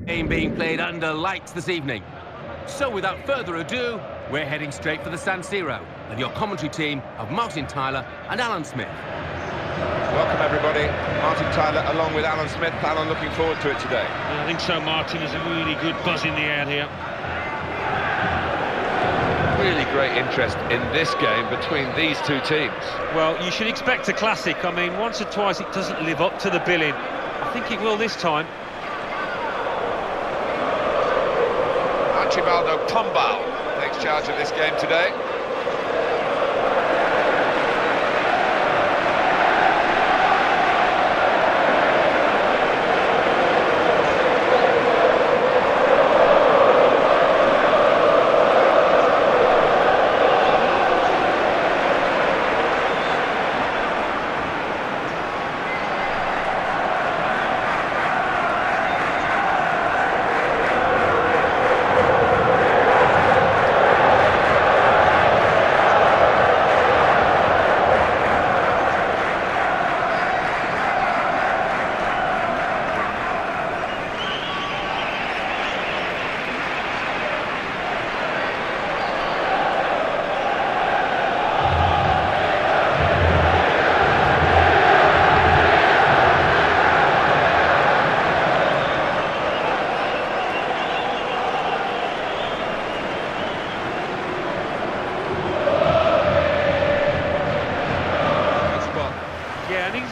Game being played under lights this evening. So without further ado, we're heading straight for the San Siro and your commentary team of Martin Tyler and Alan Smith. Welcome everybody, Martin Tyler along with Alan Smith. Alan, looking forward to it today. I think so, Martin. There's a really good buzz in the air here. Really great interest in this game between these two teams. Well, you should expect a classic. I mean, once or twice it doesn't live up to the billing. I think it will this time. Archibaldo Pombal takes charge of this game today.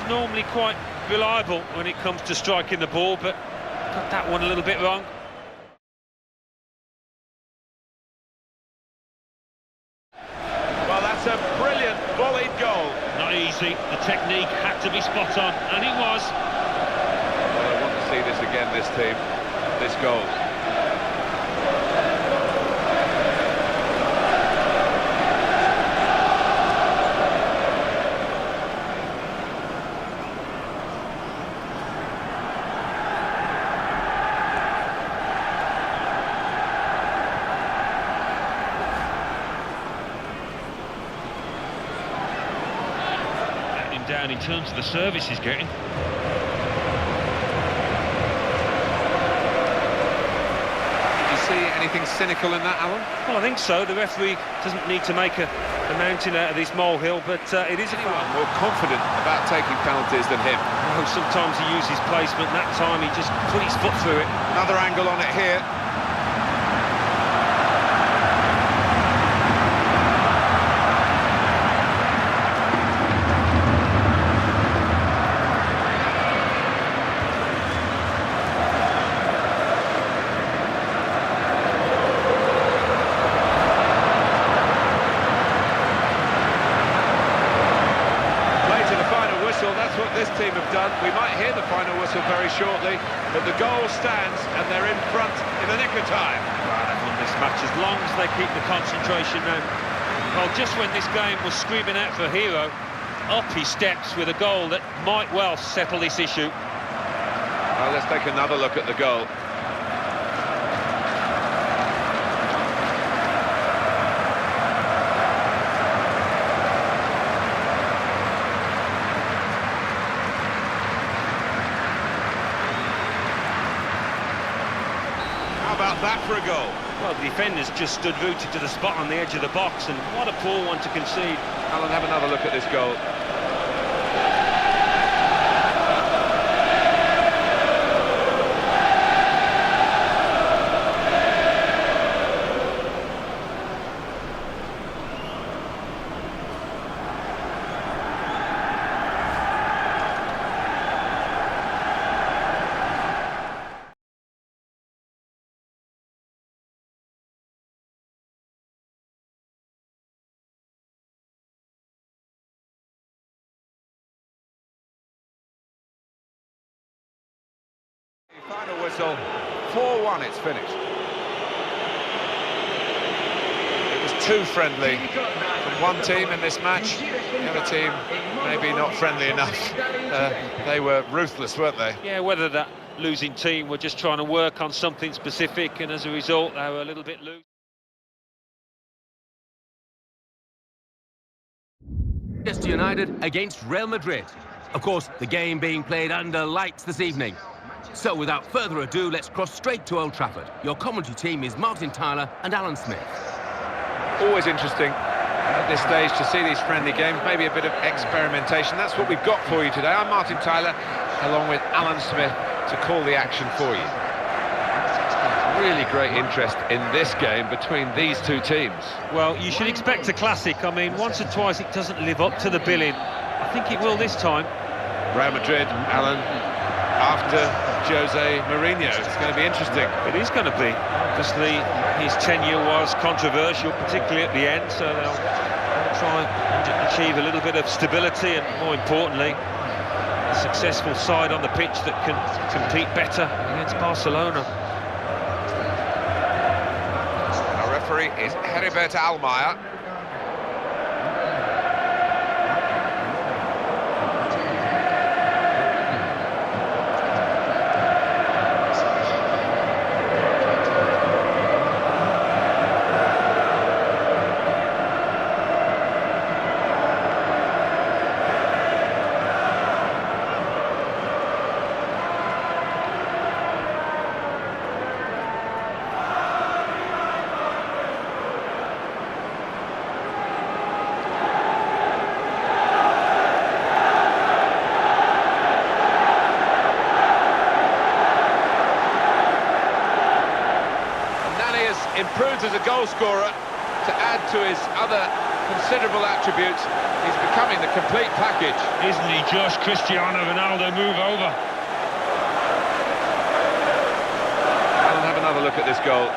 Normally quite reliable when it comes to striking the ball, but got that one a little bit wrong. Well, that's a brilliant volleyed goal. Not easy. The technique had to be spot on, and it was. Well, I want to see this again, this team, this goal. Down in terms of the service he's getting. Do you see anything cynical in that, Alan? Well, I think so. The referee doesn't need to make a mountain out of this molehill, but it is a foul. More confident about taking penalties than him. Oh, sometimes he uses placement. That time he just put his foot through it. Another angle on it here. That's what this team have done. We might hear the final whistle very shortly, but the goal stands and they're in front in the nick of time. They've won this match as long as they keep the concentration now. Well, just when this game was screaming out for a hero, up he steps with a goal that might well settle this issue. Well, let's take another look at the goal. How about that for a goal? Well, the defenders just stood rooted to the spot on the edge of the box, and what a poor one to concede. Alan, have another look at this goal. Final whistle, 4-1, it's finished. It was too friendly from one team in this match. The other team maybe not friendly enough. They were ruthless, weren't they? Yeah, whether that losing team were just trying to work on something specific, and as a result they were a little bit loose. Manchester United against Real Madrid. Of course, the game being played under lights this evening. So without further ado, let's cross straight to Old Trafford. Your commentary team is Martin Tyler and Alan Smith. Always interesting at this stage to see these friendly games, maybe a bit of experimentation. That's what we've got for you today. I'm Martin Tyler, along with Alan Smith, to call the action for you. Really great interest in this game between these two teams. Well, you should expect a classic. I mean, once or twice it doesn't live up to the billing. I think it will this time. Real Madrid, Alan, after Jose Mourinho. It's going to be interesting. It is going to be. Obviously, his tenure was controversial, particularly at the end, so they'll try and achieve a little bit of stability and, more importantly, a successful side on the pitch that can compete better against Barcelona. Our referee is Heribert Almayer. Improves as a goal scorer to add to his other considerable attributes. He's becoming the complete package. Isn't he just? Cristiano Ronaldo, move over. I'll have another look at this goal.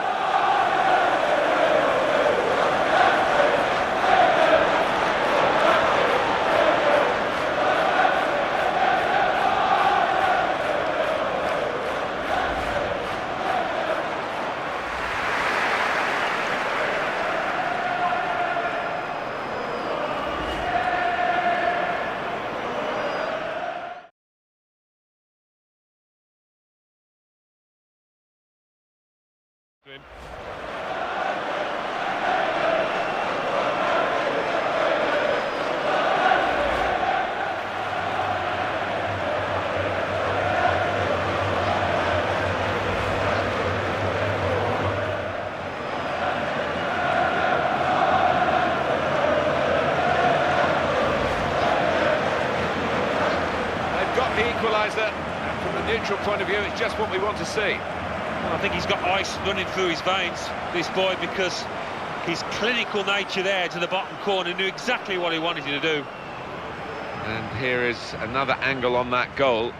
Equaliser, and from the neutral point of view, it's just what we want to see. Well, I think he's got ice running through his veins, this boy, because his clinical nature there to the bottom corner knew exactly what he wanted to do. And here is another angle on that goal.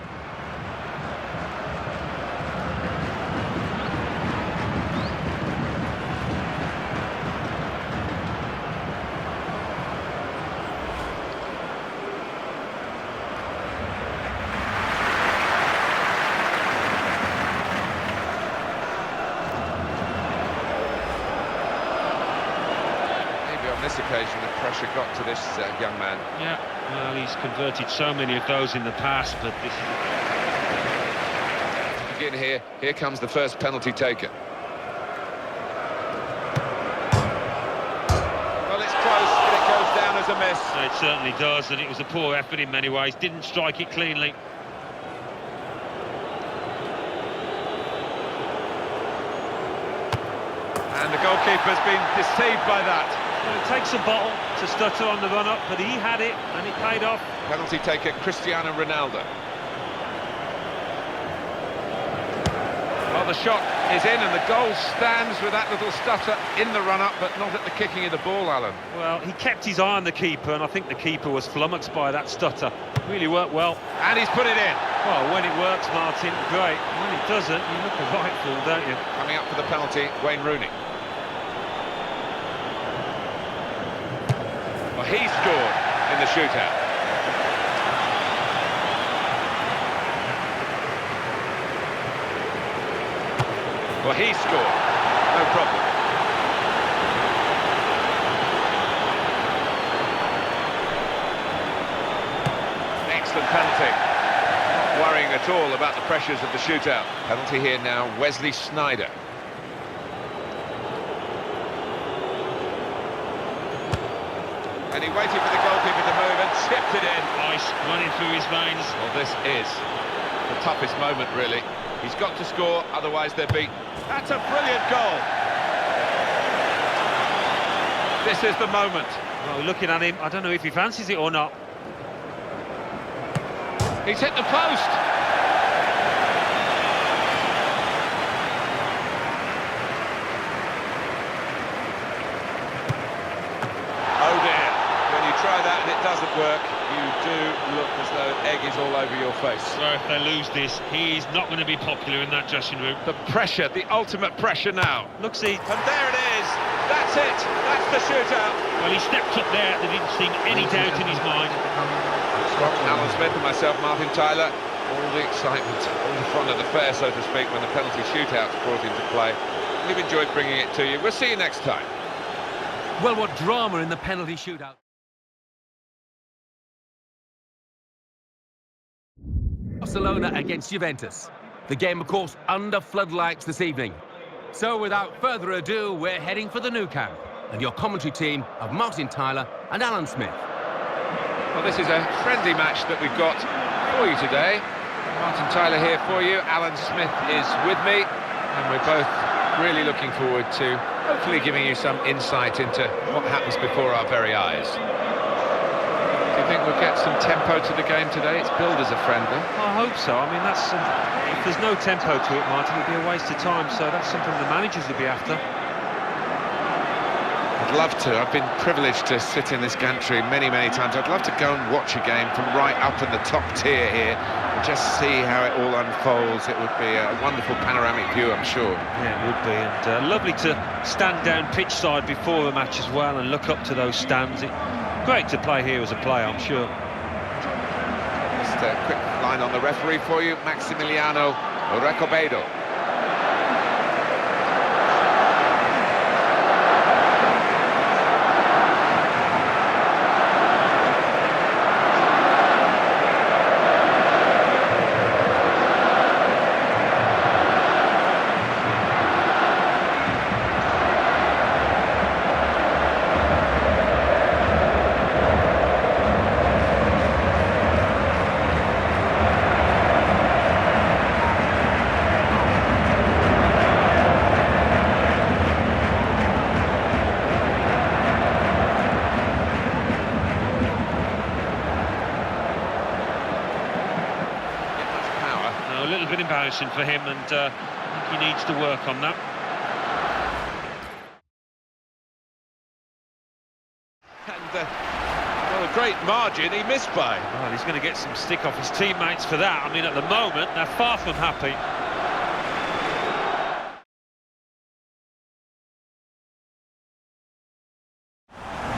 On this occasion, the pressure got to this young man. Yeah, well, he's converted so many of those in the past, but this is... Again here comes the first penalty taken. Well, it's close, but it goes down as a miss. It certainly does, and it was a poor effort in many ways. Didn't strike it cleanly. And the goalkeeper's been deceived by that. Well, it takes a bottle to stutter on the run-up, but he had it, and it paid off. Penalty taker Cristiano Ronaldo. Well, the shot is in, and the goal stands with that little stutter in the run-up, but not at the kicking of the ball, Alan. Well, he kept his eye on the keeper, and I think the keeper was flummoxed by that stutter. Really worked well. And he's put it in. Well, when it works, Martin, great. When it doesn't, you look a right fool, don't you? Coming up for the penalty, Wayne Rooney. Well, he scored in the shootout. Well, he scored. No problem. Excellent penalty. Not worrying at all about the pressures of the shootout. Penalty here now, Wesley Sneijder. And he waited for the goalkeeper to move and chipped it in. Ice running through his veins. Well, this is the toughest moment, really. He's got to score, otherwise they're beat. That's a brilliant goal. This is the moment. Well, looking at him, I don't know if he fancies it or not. He's hit the post. Oh dear, when you try that and it doesn't work, you do look as though egg is all over your face. So if they lose this, he's not going to be popular in that dressing room. The pressure, the ultimate pressure now. Looks he... And there it is. That's it. That's the shootout. Well, he stepped up there. There didn't seem any doubt in his mind. Alan Smith and myself, Martin Tyler, all the excitement, all the fun of the fair, so to speak, when the penalty shootout's brought into play. We've enjoyed bringing it to you. We'll see you next time. Well, what drama in the penalty shootout. Barcelona against Juventus. The game, of course, under floodlights this evening. So, without further ado, we're heading for the Nou Camp. And your commentary team of Martin Tyler and Alan Smith. Well, this is a friendly match that we've got for you today. Martin Tyler here for you. Alan Smith is with me. And we're both really looking forward to hopefully giving you some insight into what happens before our very eyes. Do you think we'll get some tempo to the game today? It's billed as a friendly. I hope so. I mean, that's if there's no tempo to it, Martin, it'd be a waste of time. So that's something the managers would be after. I'd love to. I've been privileged to sit in this gantry many, many times. I'd love to go and watch a game from right up in the top tier here and just see how it all unfolds. It would be a wonderful panoramic view, I'm sure. Yeah, it would be. And lovely to stand down pitch side before the match as well and look up to those stands. Great to play here as a player, I'm sure. Just a quick line on the referee for you, Maximiliano Recobedo. Embarrassing for him, and I think he needs to work on that. And well, a great margin he missed by. Well, he's going to get some stick off his teammates for that. I mean, at the moment, they're far from happy.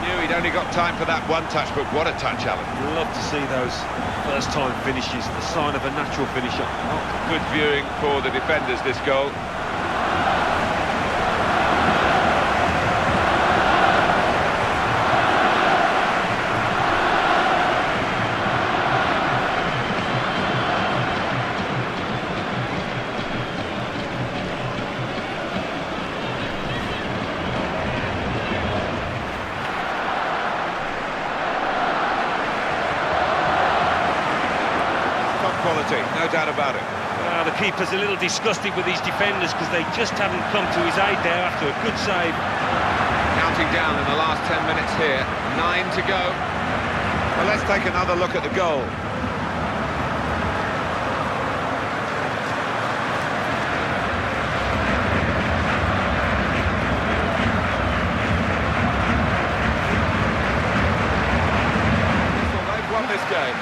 Knew he'd only got time for that one touch, but what a touch, Alan. Love to see those first-time finishes, the sign of a natural finisher. Good viewing for the defenders, this goal. Quality, no doubt about it. The keeper's a little disgusted with his defenders because they just haven't come to his aid there after a good save. Counting down in the last 10 minutes here, 9 to go. Well, let's take another look at the goal. They've won this game.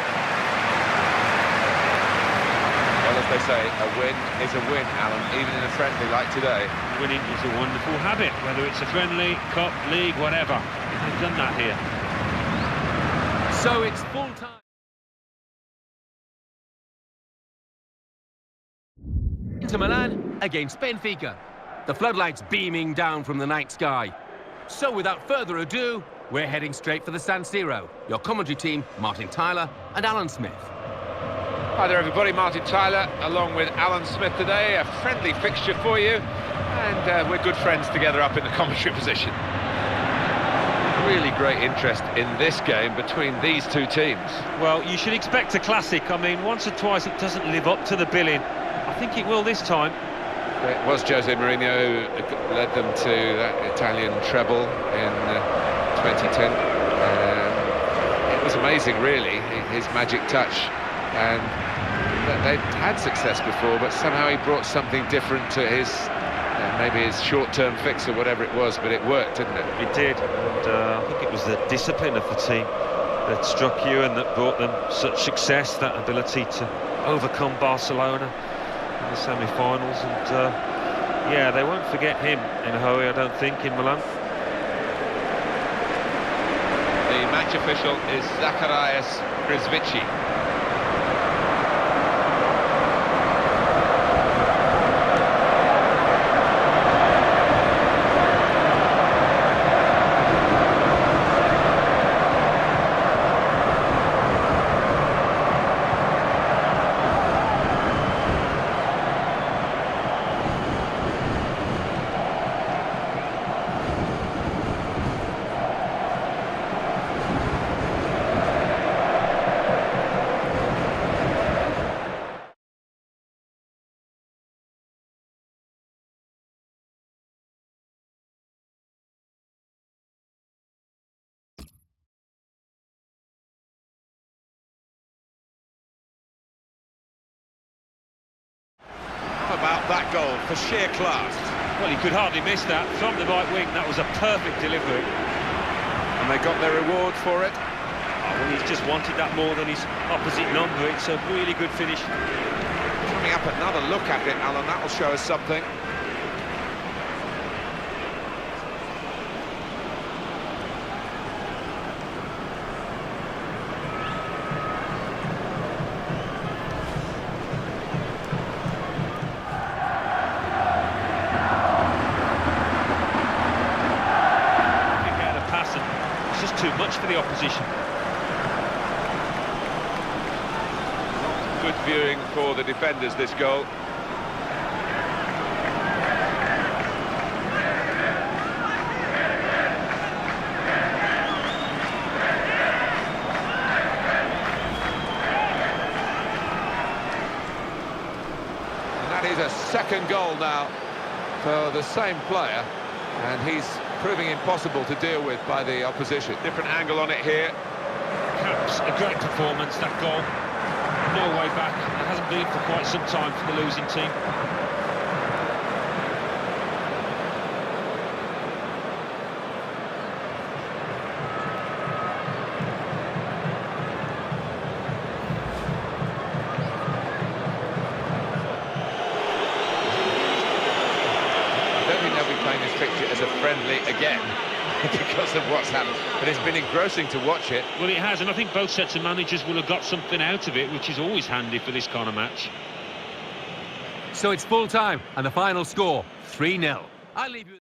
They say a win is a win, Alan, even in a friendly like today. Winning is a wonderful habit, whether it's a friendly, cup, league, whatever. They've done that here. So it's full time. Inter Milan against Benfica. The floodlights beaming down from the night sky. So without further ado, we're heading straight for the San Siro. Your commentary team, Martin Tyler and Alan Smith. Hi there everybody, Martin Tyler along with Alan Smith today, a friendly fixture for you, and we're good friends together up in the commentary position. really great interest in this game between these two teams. Well, you should expect a classic. I mean, once or twice it doesn't live up to the billing. I think it will this time. It was Jose Mourinho who led them to that Italian treble in 2010. It was amazing, really, his magic touch. And they'd had success before, but somehow he brought something different to his, maybe his short-term fix or whatever it was, but it worked, didn't it? It did, and I think it was the discipline of the team that struck you and that brought them such success, that ability to overcome Barcelona in the semi-finals. And yeah, they won't forget him in a hurry, I don't think, in Milan. The match official is Zacharias Krizvici. About that goal for sheer class. Well, he could hardly miss that. From the right wing, that was a perfect delivery. And they got their reward for it. Oh, well, he's just wanted that more than his opposite number. It's a really good finish. Coming up, another look at it, Alan, that will show us something. Too much for the opposition. Good viewing for the defenders, this goal. And that is a second goal now for the same player, and he's proving impossible to deal with by the opposition. Different angle on it here. Perhaps a great performance, that goal. No way back. It hasn't been for quite some time for the losing team. I don't think they'll be playing this fixture as a friendly again because of what's happened, but it's been engrossing to watch it. Well, it has, and I think both sets of managers will have got something out of it, which is always handy for this kind of match. So it's full time, and the final score, 3-0. I leave you...